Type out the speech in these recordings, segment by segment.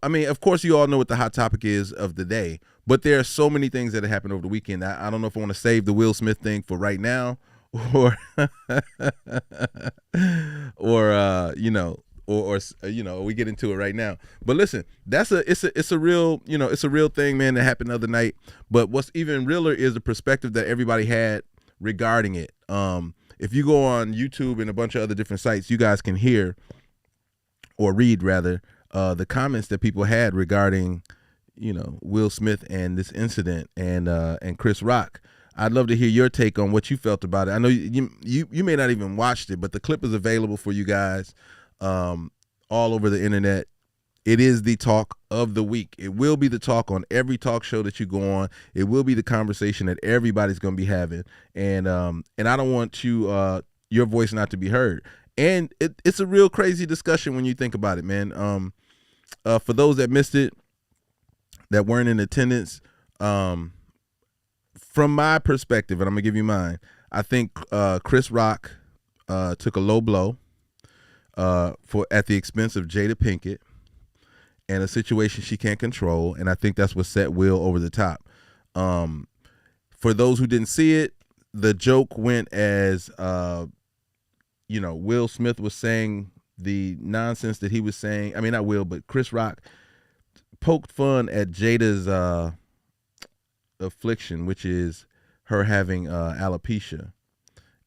I mean, of course, you all know what the hot topic is of the day, but there are so many things that have happened over the weekend. I don't know if I want to save the Will Smith thing for right now, or, or we get into it right now. But listen, it's a real it's a real thing, man, that happened the other night. But what's even realer is the perspective that everybody had regarding it. If you go on YouTube and a bunch of other different sites, you guys can hear or read rather the comments that people had regarding, Will Smith and this incident and Chris Rock. I'd love to hear your take on what you felt about it. I know you may not even watched it, but the clip is available for you guys all over the internet. It is the talk of the week. It will be the talk on every talk show that you go on. It will be the conversation that everybody's going to be having. And I don't want your voice not to be heard. And it's a real crazy discussion when you think about it, man. For those that missed it, that weren't in attendance, from my perspective, and I'm gonna give you mine, I think Chris Rock took a low blow at the expense of Jada Pinkett and a situation she can't control, and I think that's what set Will over the top. For those who didn't see it, the joke went as Will Smith was saying the nonsense that he was saying. I mean, not Will, but Chris Rock poked fun at Jada's affliction, which is her having alopecia.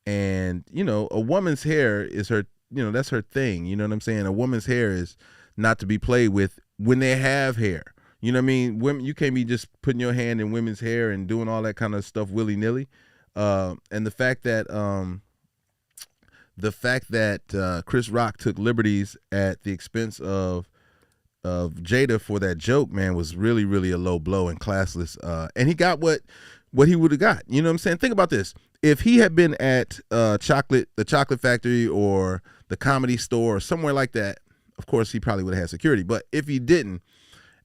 And, a woman's hair is her, that's her thing. You know what I'm saying? A woman's hair is not to be played with when they have hair. You know what I mean? Women, you can't be just putting your hand in women's hair and doing all that kind of stuff willy-nilly. And the fact that Chris Rock took liberties at the expense of Jada for that joke, man, was really, really a low blow and classless. And he got what he would have got. You know what I'm saying? Think about this. If he had been at the Chocolate Factory or the Comedy Store or somewhere like that, of course, he probably would have had security. But if he didn't,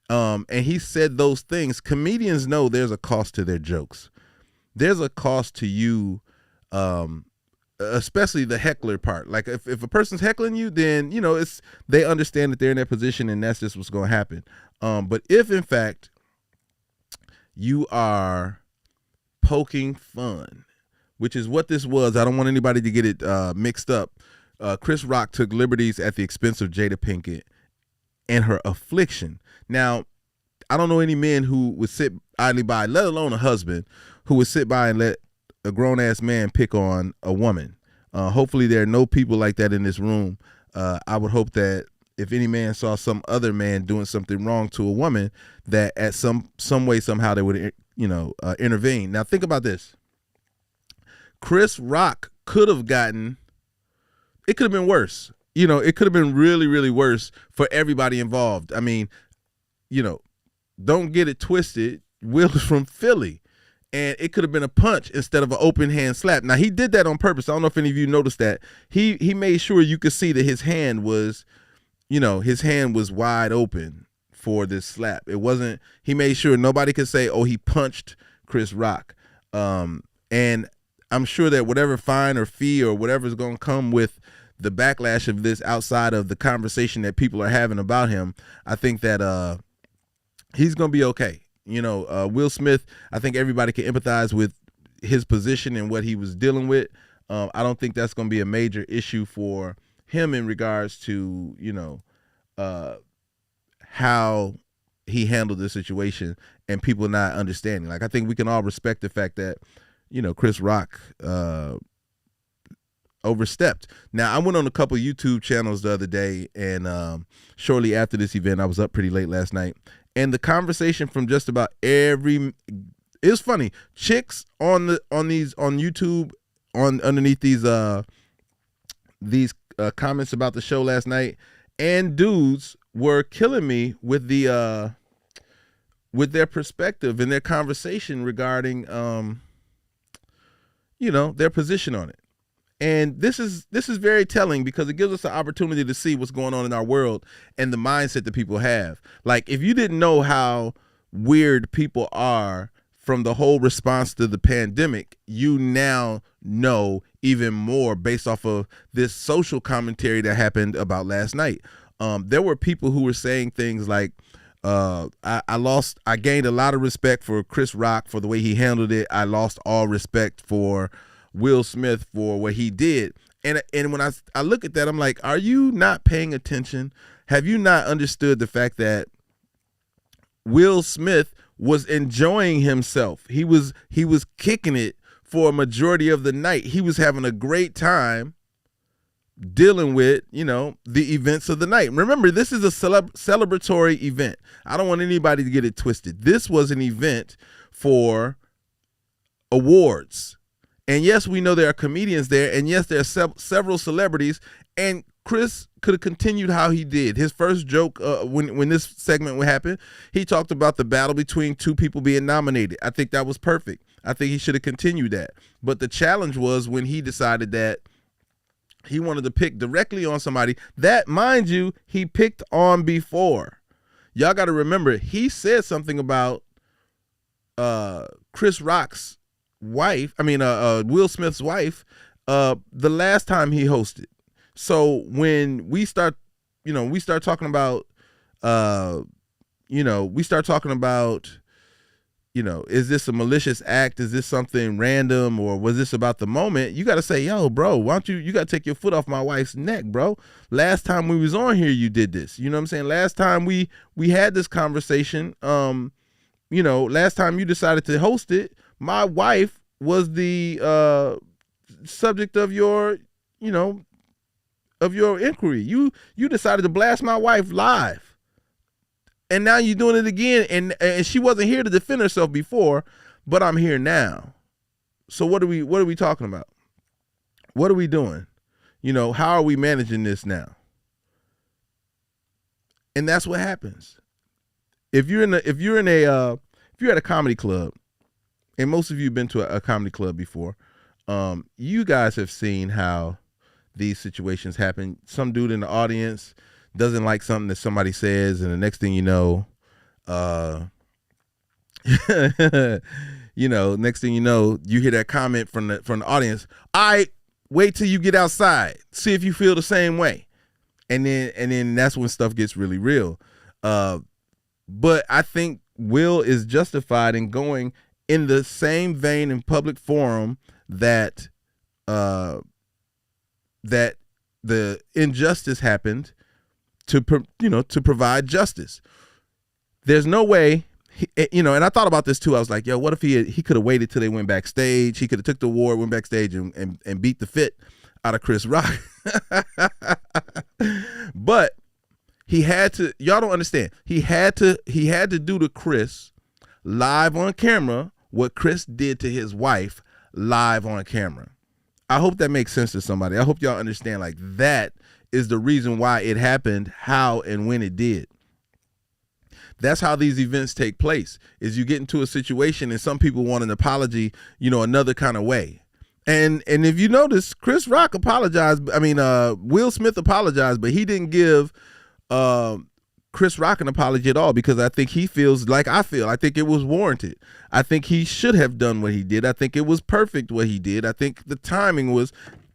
and he said those things, comedians know there's a cost to their jokes. There's a cost to you, especially the heckler part. Like if a person's heckling you, then they understand that they're in that position and that's just what's going to happen. But if in fact you are poking fun, which is what this was, I don't want anybody to get it mixed up. Chris Rock took liberties at the expense of Jada Pinkett and her affliction. Now, I don't know any men who would sit idly by, let alone a husband, who would sit by and let a grown-ass man pick on a woman. Hopefully there are no people like that in this room. I would hope that if any man saw some other man doing something wrong to a woman, that at some way, somehow they would, intervene. Now think about this. Chris Rock could have gotten, it could have been worse. It could have been really, really worse for everybody involved. I mean, don't get it twisted. Will's from Philly. And it could have been a punch instead of an open hand slap. Now, he did that on purpose. I don't know if any of you noticed that. He made sure you could see that his hand was wide open for this slap. It wasn't, he made sure nobody could say, oh, he punched Chris Rock. And I'm sure that whatever fine or fee or whatever is going to come with the backlash of this outside of the conversation that people are having about him, I think that he's going to be okay. Will Smith, I think everybody can empathize with his position and what he was dealing with. I don't think that's going to be a major issue for him in regards to, how he handled the situation and people not understanding. Like, I think we can all respect the fact that, Chris Rock overstepped. Now, I went on a couple YouTube channels the other day, and shortly after this event, I was up pretty late last night. And the conversation from just about it was funny. Chicks on YouTube underneath these comments about the show last night, and dudes were killing me with their perspective and their conversation regarding their position on it. And this is very telling because it gives us an opportunity to see what's going on in our world and the mindset that people have. Like, if you didn't know how weird people are from the whole response to the pandemic, you now know even more based off of this social commentary that happened about last night. there were people who were saying things like, I gained a lot of respect for Chris Rock for the way he handled it. I lost all respect for Will Smith for what he did. And when I look at that, I'm like, are you not paying attention? Have you not understood the fact that Will Smith was enjoying himself? He was kicking it for a majority of the night. He was having a great time dealing with, the events of the night. Remember, this is a celebratory event. I don't want anybody to get it twisted. This was an event for awards. And yes, we know there are comedians there, and yes, there are several celebrities, and Chris could have continued how he did. His first joke when this segment would happen, he talked about the battle between two people being nominated. I think that was perfect. I think he should have continued that. But the challenge was when he decided that he wanted to pick directly on somebody that, mind you, he picked on before. Y'all got to remember, he said something about Chris Rock's wife, Will Smith's wife, the last time he hosted. So when we start talking about, is this a malicious act? Is this something random, or was this about the moment? You got to say, yo, bro, why don't you got to take your foot off my wife's neck, bro. Last time we was on here, you did this. You know what I'm saying? Last time we had this conversation, last time you decided to host it, my wife was the subject of your inquiry. You decided to blast my wife live. And now you're doing it again, and she wasn't here to defend herself before, but I'm here now. So what are we talking about? What are we doing? How are we managing this now? And that's what happens. If you're at a comedy club, and most of you have been to a comedy club before, you guys have seen how these situations happen. Some dude in the audience doesn't like something that somebody says, and the next thing you know, you hear that comment from the audience. Wait till you get outside, see if you feel the same way, and then that's when stuff gets really real. But I think Will is justified in going in the same vein in public forum that that the injustice happened to provide justice. There's no way, and I thought about this too. I was like, yo, what if he could have waited till they went backstage? He could have took the award, went backstage, and beat the fit out of Chris Rock. But he had to. Y'all don't understand. He had to do to Chris live on camera what Chris did to his wife live on camera. I hope that makes sense to somebody. I hope y'all understand, like, that is the reason why it happened, how and when it did. That's how these events take place, is you get into a situation and some people want an apology, another kind of way. And if you notice, Chris Rock apologized. Will Smith apologized, but he didn't give Chris Rock an apology at all, because I think he feels like I feel. I think it was warranted. I think he should have done what he did. I think it was perfect what he did. I think the timing was,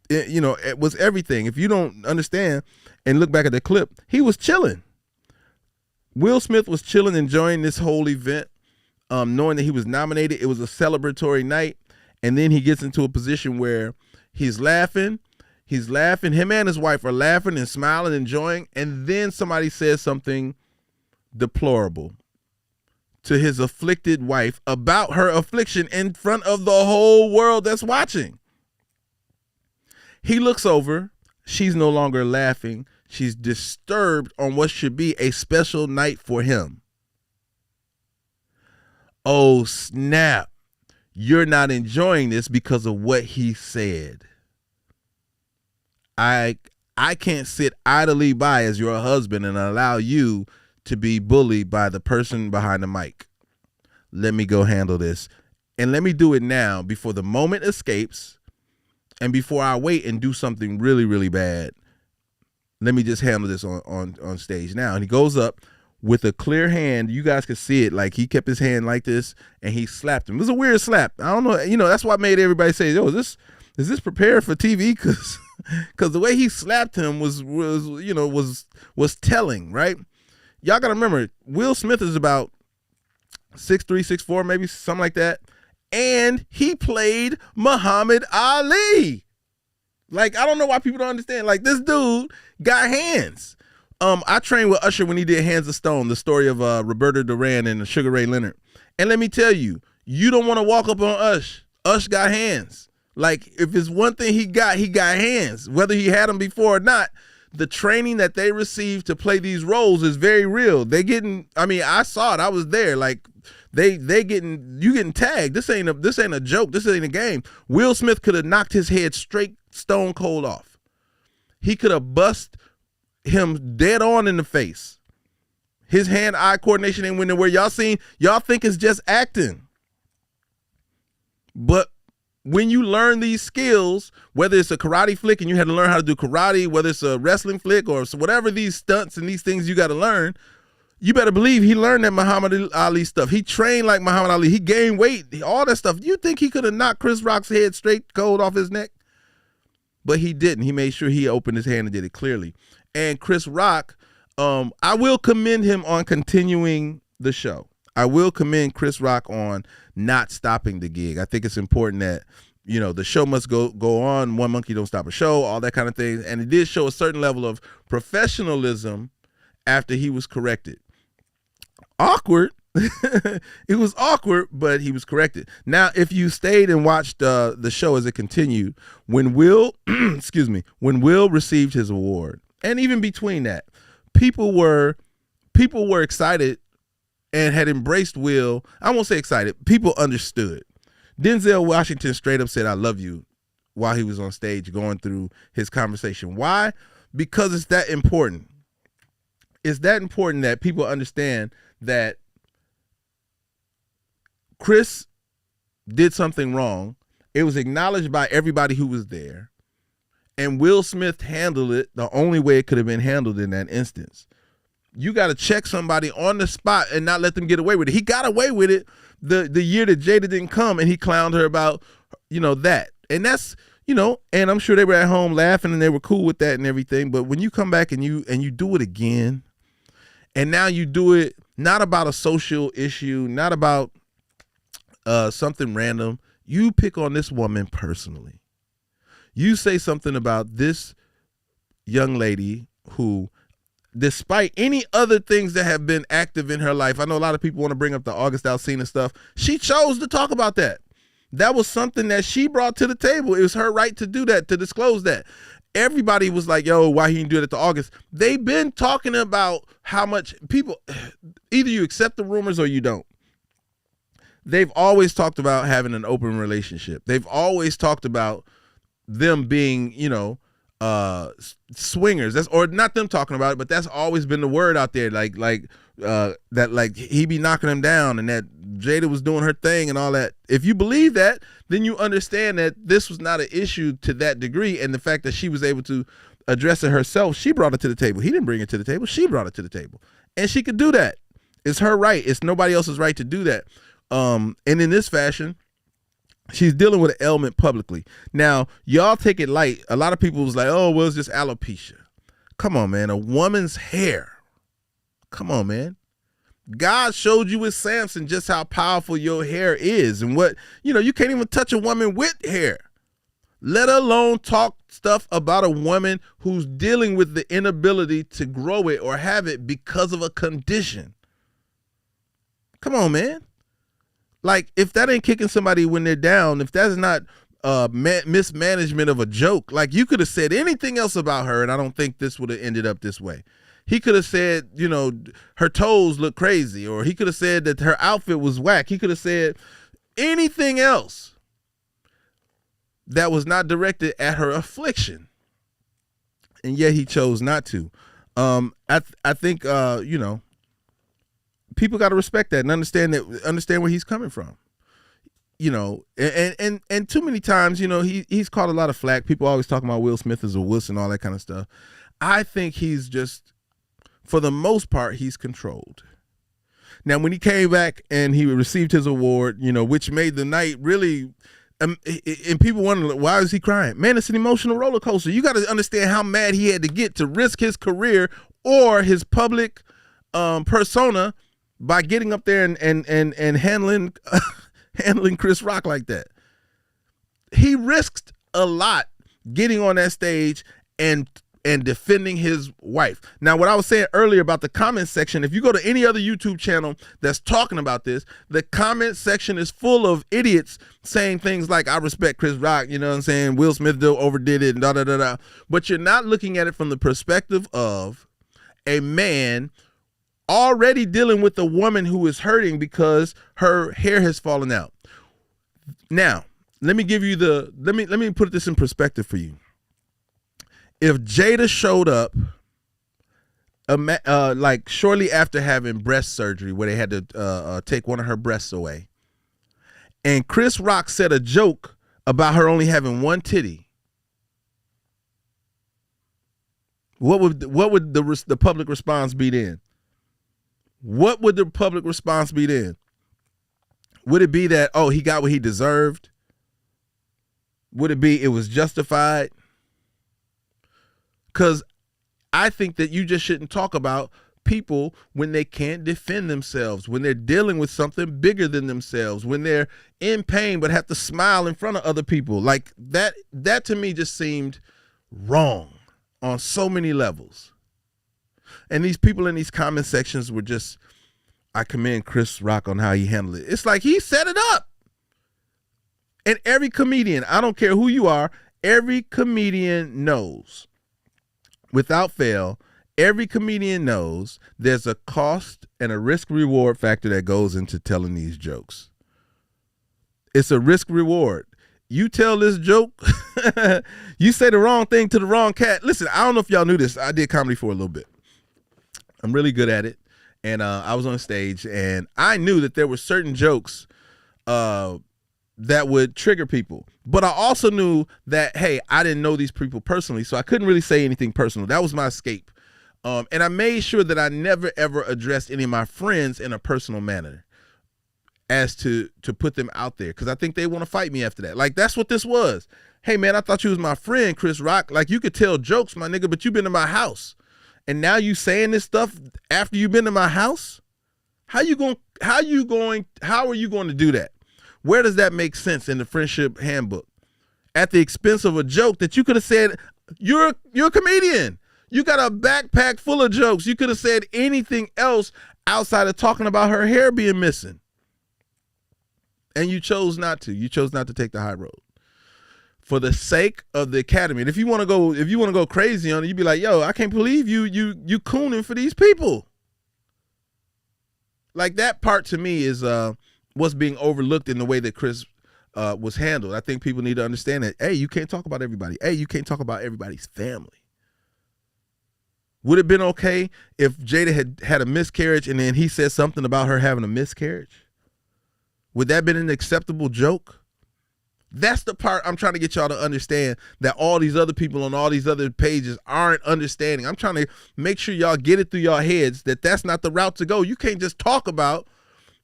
it was everything. If you don't understand and look back at the clip, he was chilling. Will Smith was chilling, enjoying this whole event, knowing that he was nominated. It was a celebratory night. And then he gets into a position where he's laughing. Him and his wife are laughing and smiling, enjoying. And then somebody says something deplorable to his afflicted wife about her affliction in front of the whole world that's watching. He looks over. She's no longer laughing. She's disturbed on what should be a special night for him. Oh, snap. You're not enjoying this because of what he said. I can't sit idly by as your husband and allow you to be bullied by the person behind the mic. Let me go handle this. And let me do it now before the moment escapes and before I wait and do something really, really bad. Let me just handle this on stage now. And he goes up with a clear hand. You guys could see it. Like, he kept his hand like this and he slapped him. It was a weird slap. I don't know. That's what made everybody say, yo, is this prepared for TV? Because because the way he slapped him was telling, right? Y'all gotta remember, Will Smith is about 6'3", 6'4", maybe something like that, and he played Muhammad Ali. Like, I don't know why people don't understand. Like, this dude got hands. I trained with Usher when he did Hands of Stone, the story of Roberta Duran and Sugar Ray Leonard. And let me tell you, you don't want to walk up on Ush. Ush got hands. Like, if it's one thing he got hands. Whether he had them before or not, the training that they receive to play these roles is very real. I saw it. I was there. Like, you getting tagged. This ain't a joke. This ain't a game. Will Smith could have knocked his head straight stone cold off. He could have bust him dead on in the face. His hand-eye coordination ain't went nowhere. Y'all think it's just acting. But when you learn these skills, whether it's a karate flick and you had to learn how to do karate, whether it's a wrestling flick or whatever these stunts and these things you got to learn, you better believe he learned that Muhammad Ali stuff. He trained like Muhammad Ali. He gained weight, all that stuff. You think he could have knocked Chris Rock's head straight cold off his neck? But he didn't. He made sure he opened his hand and did it clearly. And Chris Rock, I will commend him on continuing the show. I will commend Chris Rock on not stopping the gig. I think it's important that, the show must go on. One monkey don't stop a show, all that kind of thing. And it did show a certain level of professionalism after he was corrected. Awkward. It was awkward, but he was corrected. Now, if you stayed and watched the show as it continued, when Will, when Will received his award, and even between that, people were excited and had embraced Will. I won't say excited. People understood. Denzel Washington straight up said, "I love you," while he was on stage going through his conversation. Why? Because it's that important. It's that important that people understand that Chris did something wrong. It was acknowledged by everybody who was there. And Will Smith handled it the only way it could have been handled in that instance. You got to check somebody on the spot and not let them get away with it. He got away with it the year that Jada didn't come, and he clowned her about, that. And that's, and I'm sure they were at home laughing and they were cool with that and everything. But when you come back and you do it again, and now you do it not about a social issue, not about something random, you pick on this woman personally. You say something about this young lady who, despite any other things that have been active in her life, I know a lot of people want to bring up the August Alsina stuff. She chose to talk about that. That was something that she brought to the table. It was her right to do that, to disclose that. Everybody was like, yo, why he didn't do it to August? They've been talking about how much people, either you accept the rumors or you don't. They've always talked about having an open relationship. They've always talked about them being, swingers. That's, or not them talking about it, but that's always been the word out there. That he be knocking them down and that Jada was doing her thing and all that. If you believe that, then you understand that this was not an issue to that degree. And the fact that she was able to address it herself, she brought it to the table. He didn't bring it to the table. She brought it to the table. And she could do that. It's her right. It's nobody else's right to do that. And in this fashion, she's dealing with an ailment publicly. Now, y'all take it light. A lot of people was like, oh, well, it's just alopecia. Come on, man. A woman's hair. Come on, man. God showed you with Samson just how powerful your hair is and what, you can't even touch a woman with hair, let alone talk stuff about a woman who's dealing with the inability to grow it or have it because of a condition. Come on, man. Like, if that ain't kicking somebody when they're down, if that's not mismanagement of a joke, like, you could have said anything else about her, and I don't think this would have ended up this way. He could have said, her toes look crazy, or he could have said that her outfit was whack. He could have said anything else that was not directed at her affliction, and yet he chose not to. I think people got to respect that and understand where he's coming from. And too many times, he's caught a lot of flack. People always talking about Will Smith as a wuss and all that kind of stuff. I think he's just, for the most part, he's controlled. Now, when he came back and he received his award, which made the night really, And people wonder, why is he crying? Man, it's an emotional roller coaster. You got to understand how mad he had to get to risk his career or his public persona by getting up there and handling handling Chris Rock like that. He risked a lot getting on that stage and defending his wife. Now, what I was saying earlier about the comment section, if you go to any other YouTube channel that's talking about this, the comment section is full of idiots saying things like, I respect Chris Rock, you know what I'm saying? Will Smith overdid it and da-da-da-da. But you're not looking at it from the perspective of a man already dealing with a woman who is hurting because her hair has fallen out. Now, let me give you let me put this in perspective for you. If Jada showed up like shortly after having breast surgery where they had to take one of her breasts away, and Chris Rock said a joke about her only having one titty, what would the public response be then? What would the public response be then? Would it be that, oh, he got what he deserved? Would it be it was justified? Because I think that you just shouldn't talk about people when they can't defend themselves, when they're dealing with something bigger than themselves, when they're in pain but have to smile in front of other people. Like that to me just seemed wrong on so many levels. And these people in these comment sections were just, I commend Chris Rock on how he handled it. It's like he set it up. And every comedian, I don't care who you are, every comedian knows, without fail, every comedian knows there's a cost and a risk reward factor that goes into telling these jokes. It's a risk reward. You tell this joke, you say the wrong thing to the wrong cat. Listen, I don't know if y'all knew this. I did comedy for a little bit. I'm really good at it. And I was on stage and I knew that there were certain jokes that would trigger people. But I also knew that, hey, I didn't know these people personally, so I couldn't really say anything personal. That was my escape. And I made sure that I never, ever addressed any of my friends in a personal manner as to put them out there, because I think they want to fight me after that. Like, that's what this was. Hey, man, I thought you was my friend, Chris Rock. Like, you could tell jokes, my nigga, but you been to my house. And now you saying this stuff after you've been to my house? How are you going to do that? Where does that make sense in the friendship handbook? At the expense of a joke that you could have said, you're a comedian. You got a backpack full of jokes. You could have said anything else outside of talking about her hair being missing. And you chose not to. You chose not to take the high road. For the sake of the Academy. And if you want to go crazy on it, you'd be like, yo, I can't believe you cooning for these people. Like, that part to me is what's being overlooked in the way that Chris was handled. I think people need to understand that, hey, you can't talk about everybody. Hey, you can't talk about everybody's family. Would it have been okay if Jada had a miscarriage and then he said something about her having a miscarriage? Would that have been an acceptable joke? That's the part I'm trying to get y'all to understand, that all these other people on all these other pages aren't understanding. I'm trying to make sure y'all get it through y'all heads that that's not the route to go. You can't just talk about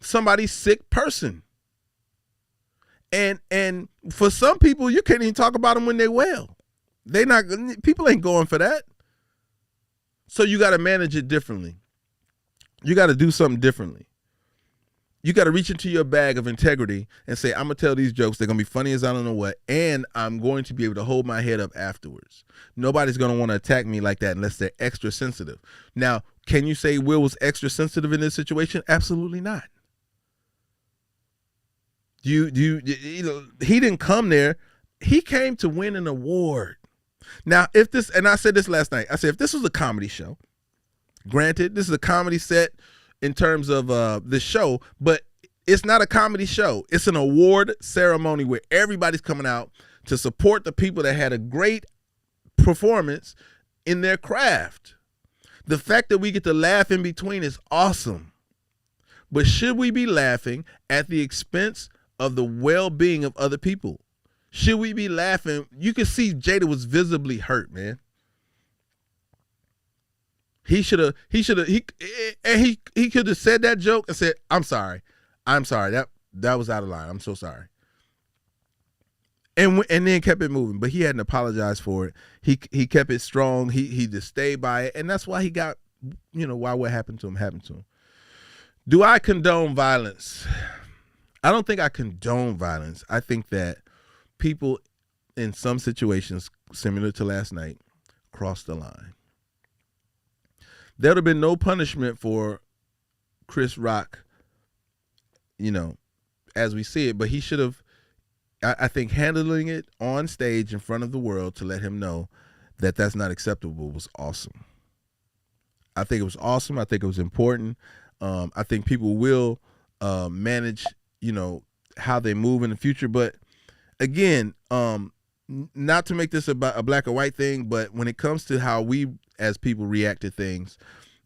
somebody's sick person. And for some people, you can't even talk about them when they're well. People ain't going for that. So you got to manage it differently. You got to do something differently. You got to reach into your bag of integrity and say, I'm going to tell these jokes. They're going to be funny as I don't know what. And I'm going to be able to hold my head up afterwards. Nobody's going to want to attack me like that unless they're extra sensitive. Now, can you say Will was extra sensitive in this situation? Absolutely not. He didn't come there. He came to win an award. Now, and I said this last night, I said, if this was a comedy show, granted, this is a comedy set in terms of this show, but it's not a comedy show. It's an award ceremony where everybody's coming out to support the people that had a great performance in their craft. The fact that we get to laugh in between is awesome. But should we be laughing at the expense of the well-being of other people? Should we be laughing? You can see Jada was visibly hurt, man. He could have said that joke and said, I'm sorry. That was out of line. I'm so sorry. and then kept it moving. But he hadn't apologized for it. He kept it strong. He just stayed by it, and that's why he got, why what happened to him happened to him. Do I condone violence? I don't think I condone violence. I think that people in some situations similar to last night crossed the line. There would have been no punishment for Chris Rock, as we see it, but he should have, I think, handling it on stage in front of the world to let him know that that's not acceptable was awesome. I think it was awesome. I think it was important. I think people will manage, how they move in the future. But again, not to make this about a black or white thing, but when it comes to how we as people react to things,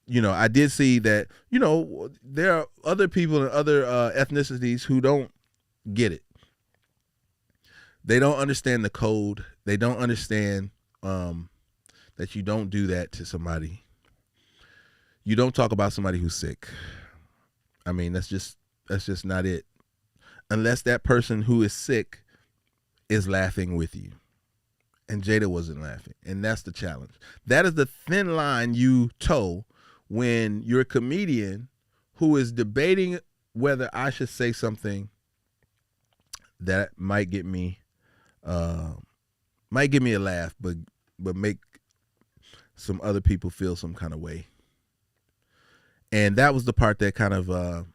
I did see that, there are other people and other ethnicities who don't get it. They don't understand the code. They don't understand that you don't do that to somebody. You don't talk about somebody who's sick. I mean, that's just not it. Unless that person who is sick is laughing with you. And Jada wasn't laughing. And that's the challenge. That is the thin line you toe when you're a comedian who is debating whether I should say something that might get me a laugh, but make some other people feel some kind of way. And that was the part that kind of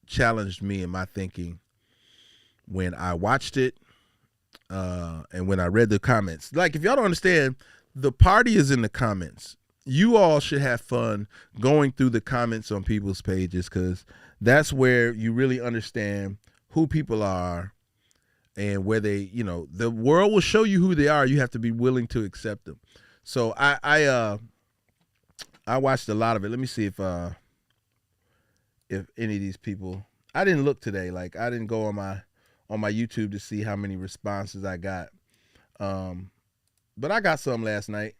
challenged me in my thinking when I watched it and when I read the comments. Like, if y'all don't understand, the party is in the comments. You all should have fun going through the comments on people's pages, because that's where you really understand who people are and where they, the world will show you who they are. You have to be willing to accept them. So I watched a lot of it. Let me see if any of these people, I didn't look today. Like, I didn't go on my YouTube to see how many responses I got. But I got some last night,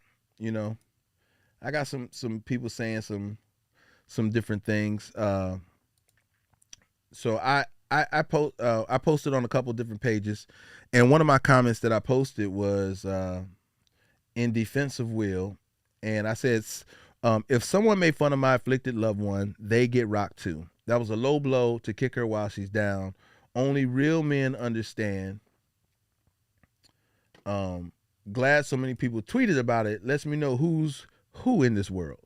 I got some people saying some different things. So I posted on a couple of different pages, and one of my comments that I posted was in defense of Will, and I said, if someone made fun of my afflicted loved one, they get rocked too. That was a low blow to kick her while she's down. Only real men understand. Glad so many people tweeted about it. Lets me know who's who in this world.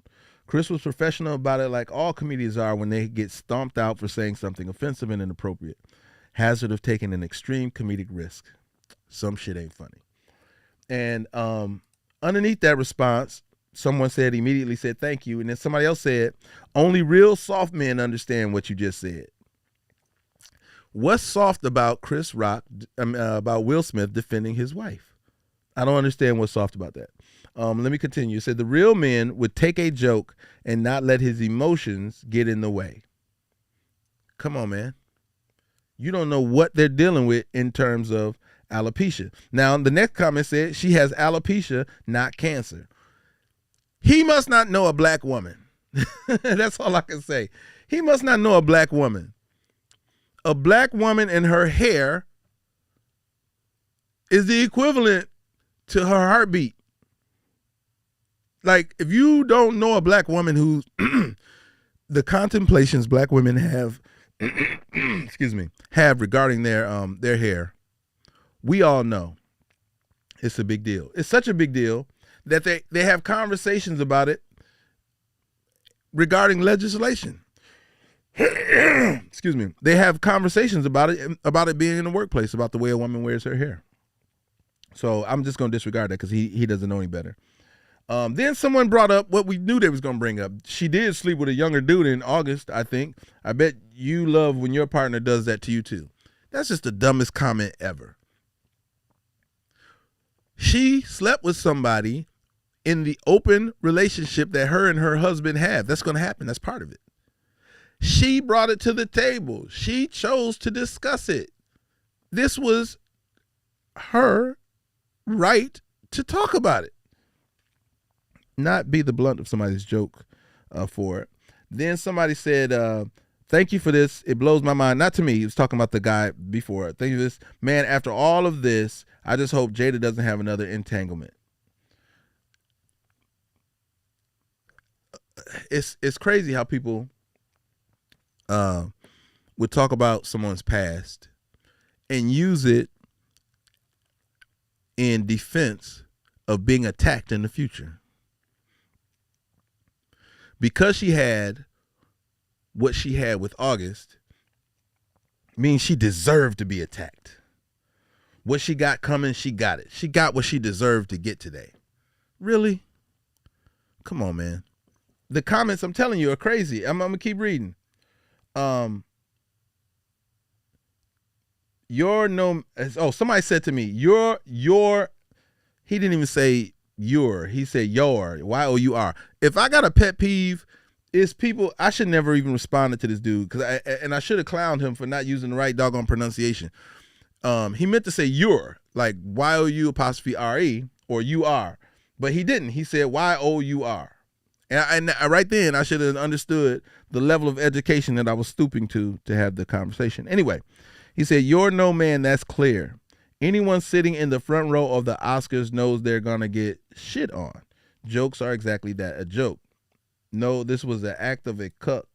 Chris was professional about it, like all comedians are when they get stomped out for saying something offensive and inappropriate. Hazard of taking an extreme comedic risk. Some shit ain't funny. And underneath that response, someone immediately said, thank you. And then somebody else said, only real soft men understand what you just said. What's soft about Chris Rock, about Will Smith defending his wife? I don't understand what's soft about that. Let me continue. It said the real men would take a joke and not let his emotions get in the way. Come on, man. You don't know what they're dealing with in terms of alopecia. Now, the next comment said she has alopecia, not cancer. He must not know a black woman. That's all I can say. He must not know a black woman. A black woman and her hair is the equivalent to her heartbeat. Like, if you don't know a black woman who's the contemplations black women have, have regarding their hair, we all know it's a big deal. It's such a big deal that they have conversations about it regarding legislation. Excuse me. They have conversations about it being in the workplace, about the way a woman wears her hair. So I'm just going to disregard that because he doesn't know any better. Then someone brought up what we knew they was going to bring up. She did sleep with a younger dude in August, I think. I bet you love when your partner does that to you too. That's just the dumbest comment ever. She slept with somebody in the open relationship that her and her husband have. That's going to happen. That's part of it. She brought it to the table. She chose to discuss it. This was her right to talk about it. Not be the blunt of somebody's joke for it. Then somebody said, Thank you for this. It blows my mind. Not to me. He was talking about the guy before. Thank you for this. Man, after all of this, I just hope Jada doesn't have another entanglement. It's crazy how people would talk about someone's past and use it in defense of being attacked in the future. Because she had what she had with August means she deserved to be attacked. What she got coming, she got it. She got what she deserved to get today. Really? Come on, man. The comments, I'm telling you, are crazy. I'm gonna keep reading. Somebody said to me, your, he didn't even say your, he said your, Y-O-U-R. If I got a pet peeve, it's people, I should never even responded to this dude, and I should have clowned him for not using the right doggone pronunciation. He meant to say your, like Y-O-U-R-E, or U-R, but he didn't. He said Y-O-U-R. And right then, I should have understood the level of education that I was stooping to have the conversation. Anyway, he said, "You're no man, that's clear. Anyone sitting in the front row of the Oscars knows they're going to get shit on. Jokes are exactly that, a joke. No, this was the act of a cuck,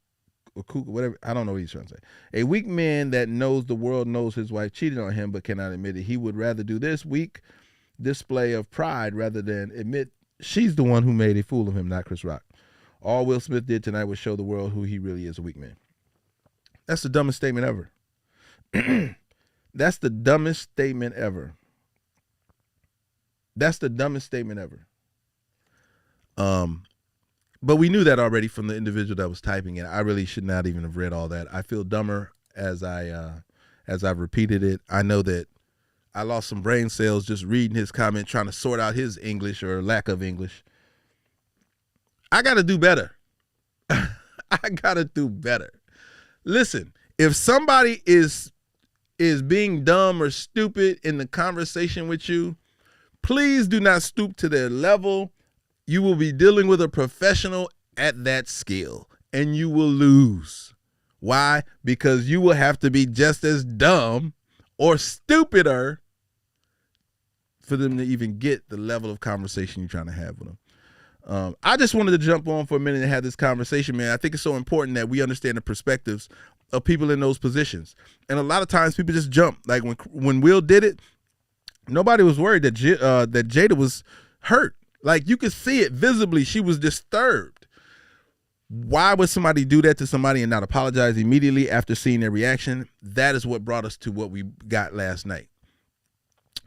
or kook, whatever. I don't know what he's trying to say. A weak man that knows the world knows his wife cheated on him but cannot admit it. He would rather do this weak display of pride rather than admit she's the one who made a fool of him, not Chris Rock. All Will Smith did tonight was show the world who he really is, a weak man." That's the dumbest statement ever. That's the dumbest statement ever. That's the dumbest statement ever. But we knew that already from the individual that was typing it. I really should not even have read all that. I feel dumber as I've repeated it. I know that I lost some brain cells just reading his comment, trying to sort out his English or lack of English. I got to do better. I got to do better. Listen, if somebody is being dumb or stupid in the conversation with you, please do not stoop to their level. You will be dealing with a professional at that skill, and you will lose. Why? Because you will have to be just as dumb or stupider for them to even get the level of conversation you're trying to have with them. I just wanted to jump on for a minute and have this conversation, man. I think it's so important that we understand the perspectives of people in those positions. And a lot of times people just jump. Like when Will did it, nobody was worried that Jada was hurt. Like you could see it visibly. She was disturbed. Why would somebody do that to somebody and not apologize immediately after seeing their reaction? That is what brought us to what we got last night.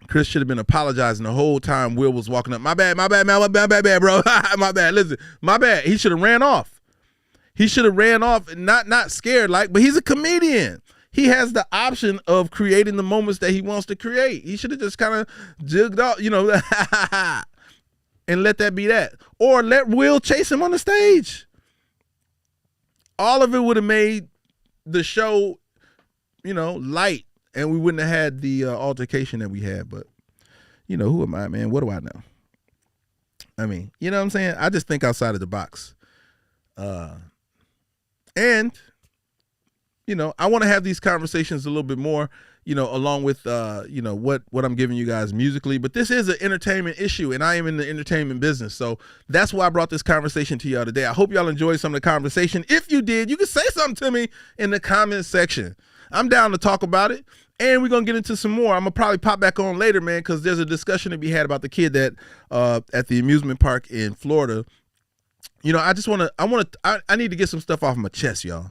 Chris should have been apologizing the whole time Will was walking up. My bad, man. My bad, bro. My bad. Listen, my bad. He should have ran off. He should have ran off and not scared like, but he's a comedian. He has the option of creating the moments that he wants to create. He should have just kind of jigged off, and let that be that. Or let Will chase him on the stage. All of it would have made the show, light. And we wouldn't have had the altercation that we had. But, who am I, man? What do I know? I mean, you know what I'm saying? I just think outside of the box. And, I want to have these conversations a little bit more, along with, what I'm giving you guys musically. But this is an entertainment issue, and I am in the entertainment business. So that's why I brought this conversation to y'all today. I hope y'all enjoyed some of the conversation. If you did, you can say something to me in the comment section. I'm down to talk about it, and we're going to get into some more. I'm going to probably pop back on later, man, because there's a discussion to be had about the kid that at the amusement park in Florida. I need to get some stuff off my chest, y'all.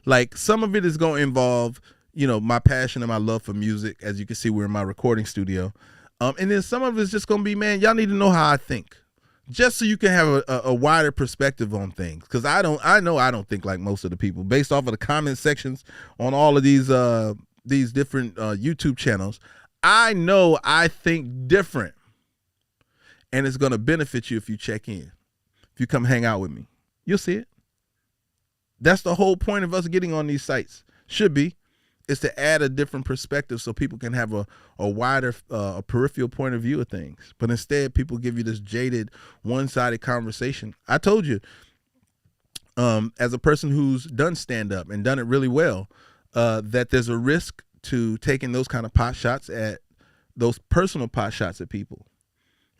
Like, some of it is going to involve, my passion and my love for music. As you can see, we're in my recording studio. And then some of it's just going to be, man, y'all need to know how I think. Just so you can have a wider perspective on things. Because I know I don't think like most of the people. Based off of the comment sections on all of these different YouTube channels, I know I think different. And it's going to benefit you if you check in. If you come hang out with me. You'll see it. That's the whole point of us getting on these sites. Should be. Is to add a different perspective so people can have a wider a peripheral point of view of things. But instead, people give you this jaded, one-sided conversation. I told you, as a person who's done stand up and done it really well, that there's a risk to taking those kind of pot shots at those personal pot shots at people.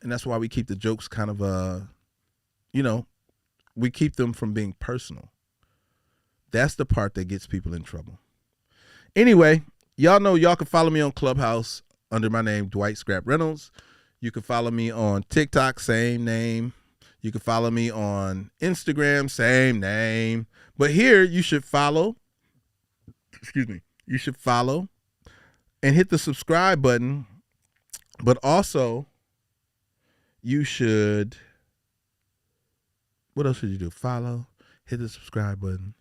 And that's why we keep the jokes kind of, we keep them from being personal. That's the part that gets people in trouble. Anyway, y'all know y'all can follow me on Clubhouse under my name, Dwight Scrap Reynolds. You can follow me on TikTok, same name. You can follow me on Instagram, same name. But here you should follow, you should follow and hit the subscribe button. But also, you should, what else should you do? Follow, hit the subscribe button.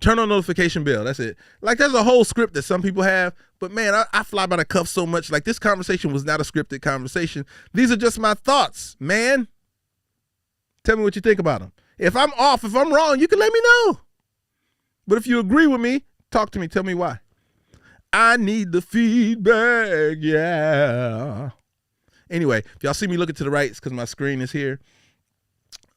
Turn on notification bell. That's it. Like, there's a whole script that some people have, but man, I fly by the cuff so much. Like, this conversation was not a scripted conversation. These are just my thoughts, man. Tell me what you think about them. If I'm off, if I'm wrong, you can let me know. But if you agree with me, talk to me. Tell me why. I need the feedback, yeah. Anyway, if y'all see me looking to the right, it's because my screen is here.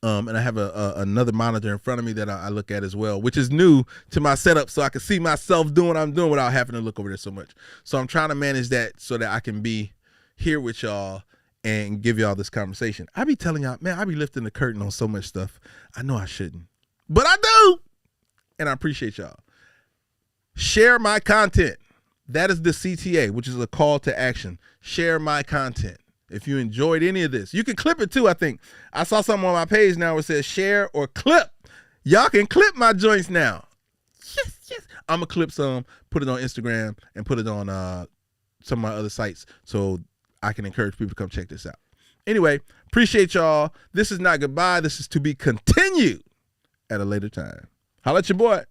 And I have another monitor in front of me that I look at as well, which is new to my setup, so I can see myself doing what I'm doing without having to look over there so much. So I'm trying to manage that so that I can be here with y'all and give y'all this conversation. I be telling y'all, man, I be lifting the curtain on so much stuff. I know I shouldn't, but I do. And I appreciate y'all. Share my content. That is the CTA, which is a call to action. Share my content. If you enjoyed any of this, you can clip it too, I think. I saw something on my page now where it says share or clip. Y'all can clip my joints now. Yes, yes. I'm going to clip some, put it on Instagram, and put it on some of my other sites so I can encourage people to come check this out. Anyway, appreciate y'all. This is not goodbye. This is to be continued at a later time. Holla at your boy.